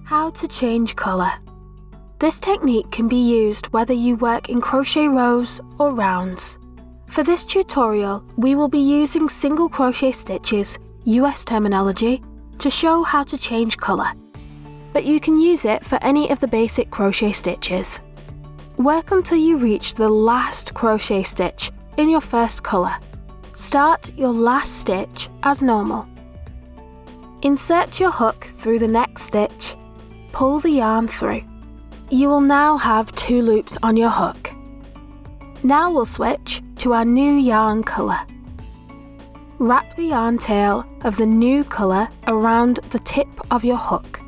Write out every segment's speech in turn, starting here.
How to change colour. This technique can be used whether you work in crochet rows or rounds. For this tutorial, we will be using single crochet stitches, US terminology, to show how to change colour. But you can use it for any of the basic crochet stitches. Work until you reach the last crochet stitch in your first colour. Start your last stitch as normal. Insert your hook through the next stitch. Pull the yarn through. You will now have 2 loops on your hook. Now we'll switch to our new yarn colour. Wrap the yarn tail of the new colour around the tip of your hook.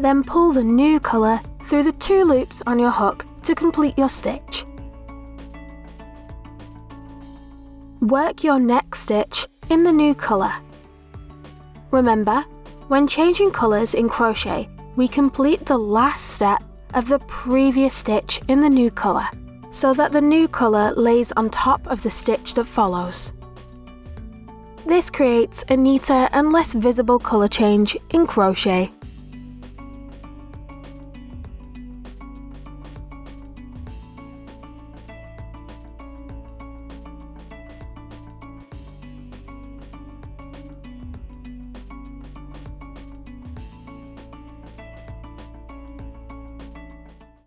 Then pull the new colour through the 2 loops on your hook to complete your stitch. Work your next stitch in the new colour. Remember, when changing colours in crochet, we complete the last step of the previous stitch in the new colour, so that the new colour lays on top of the stitch that follows. This creates a neater and less visible colour change in crochet.